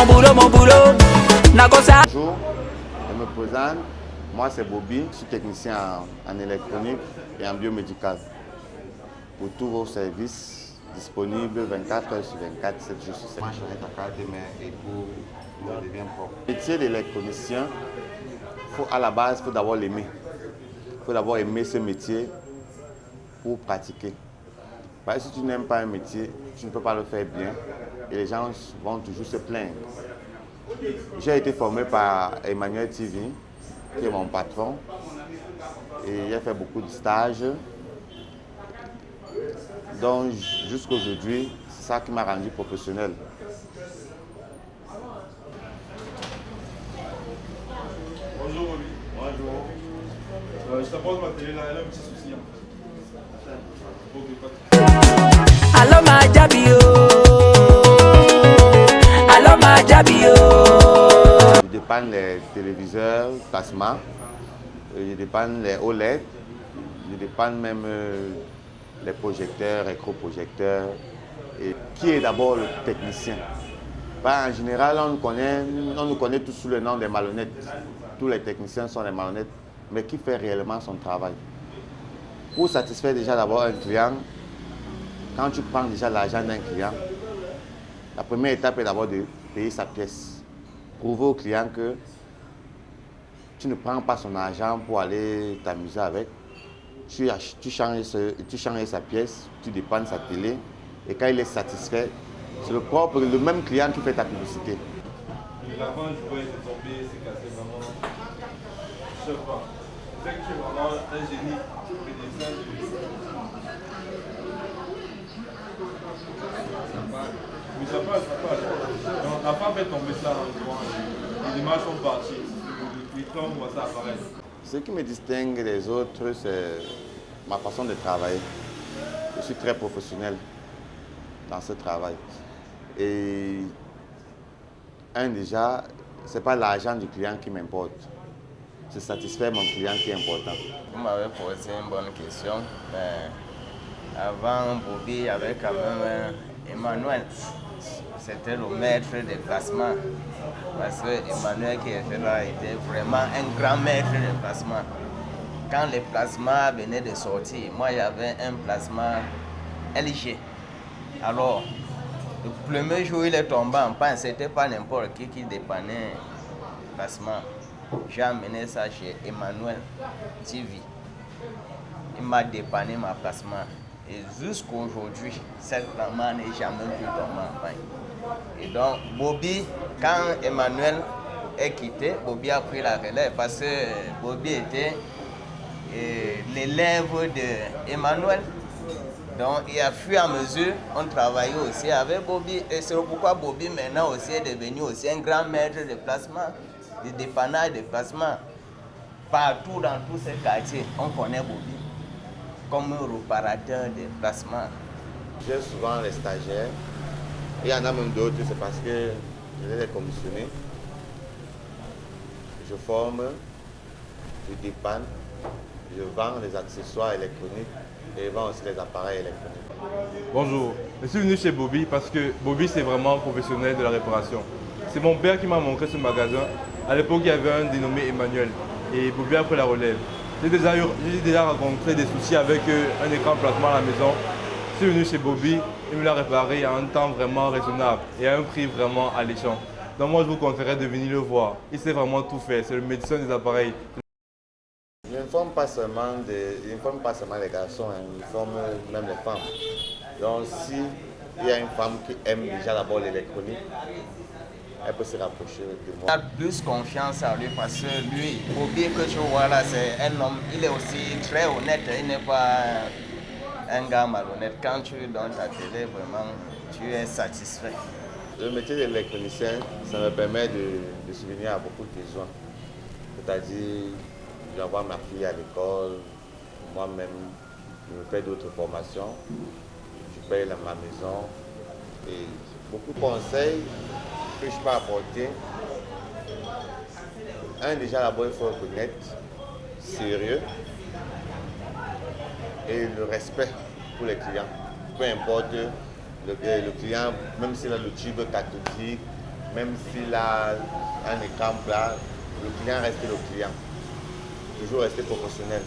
mon boulot, n'a que ça. Bonjour, je me présente. Moi, c'est Bobby, je suis technicien en électronique et en biomédical. Pour tous vos services disponibles 24 heures sur 24, 7 jours sur 7. Moi, je suis ta carte de main et pour devient propre. Le métier d'électronicien, à la base, il faut d'abord l'aimer. Il faut d'abord aimer ce métier pour pratiquer. Parce que si tu n'aimes pas un métier, tu ne peux pas le faire bien et les gens vont toujours se plaindre. J'ai été formé par Emmanuel TV, qui est mon patron, et j'ai fait beaucoup de stages. Donc jusqu'à aujourd'hui, c'est ça qui m'a rendu professionnel. Bonjour Bobby. Bonjour. Je t'apporte ma télé là, elle a un petit souci. Allo ma jabio, allo ma jabio. Je dépanne les téléviseurs plasma, je dépanne les OLED, je dépanne même les projecteurs, écro-projecteurs. Et qui est d'abord le technicien? En général, on nous connaît tous sous le nom des malhonnêtes. Tous les techniciens sont des malhonnêtes, mais qui fait réellement son travail? Pour satisfaire déjà d'abord un client, quand tu prends déjà l'argent d'un client, la première étape est d'abord de payer sa pièce. Prouver au client que tu ne prends pas son argent pour aller t'amuser avec. Tu changes sa pièce, tu dépannes sa télé, et quand il est satisfait, c'est le même client qui fait ta publicité. La fin, je vois, c'est tombé, c'est cassé vraiment. Je sais pas. C'est que tu es vraiment un génie. Tu fais des dessins. Mais ça passe. Donc, la femme fait tomber ça en courant. Les images sont parties. Il tombe, ça apparaît. Ce qui me distingue des autres, c'est ma façon de travailler. Je suis très professionnel dans ce travail. Et déjà, ce n'est pas l'argent du client qui m'importe. C'est satisfaire mon client qui est important. Vous m'avez posé une bonne question. Avant Bobby, il y avait quand même Emmanuel. C'était le maître des placements. Parce que Emmanuel qui était là était vraiment un grand maître des placements. Quand les plasmas venaient de sortir, moi j'avais un plasma LG. Alors, le premier jour il est tombé en panne, c'était pas n'importe qui dépannait le plasma. J'ai amené ça chez Emmanuel TV. Il m'a dépanné ma plasma. Et jusqu'à aujourd'hui, cette plasma n'est jamais plus tombée en panne. Et donc, Bobby, quand Emmanuel est quitté, Bobby a pris la relève parce que Bobby était l'élève d'Emmanuel. Donc, et à fur et à mesure, on travaillait aussi avec Bobby. Et c'est pourquoi Bobby maintenant aussi est devenu aussi un grand maître de plasma, de dépannage de plasma. Partout dans tous ces quartiers, on connaît Bobby comme un réparateur de plasma. J'ai souvent les stagiaires. Il y en a même d'autres, c'est parce que je les ai commissionnés. Je forme, je dépanne, je vends les accessoires électroniques et je vends aussi les appareils électroniques. Bonjour, je suis venu chez Bobby parce que Bobby c'est vraiment professionnel de la réparation. C'est mon père qui m'a montré ce magasin. À l'époque, il y avait un dénommé Emmanuel et Bobby a pris la relève. J'ai déjà rencontré des soucis avec un écran plasma à la maison. Je suis venu chez Bobby, il me l'a réparé à un temps vraiment raisonnable et à un prix vraiment alléchant. Donc moi je vous conseillerais de venir le voir. Il sait vraiment tout faire, c'est le médecin des appareils. Je ne forme pas seulement les garçons, je forme même les femmes. Donc si il y a une femme qui aime déjà d'abord l'électronique, elle peut se rapprocher de moi. J'ai plus confiance en lui parce que lui, Bobby que tu vois là, c'est un homme, il est aussi très honnête, il n'est pas un gars malhonnête. Quand tu donnes ta télé, vraiment, tu es satisfait. Le métier d'électronicien, ça me permet de subvenir à beaucoup de besoins. C'est-à-dire, j'envoie ma fille à l'école, moi-même, je me fais d'autres formations, je paye ma maison et beaucoup de conseils que je peux apporter. Déjà d'abord, il faut reconnaître sérieux et le respect pour les clients. Peu importe le client, même s'il a le tube cathodique, même s'il a un écran plat, le client reste le client. Toujours rester professionnel.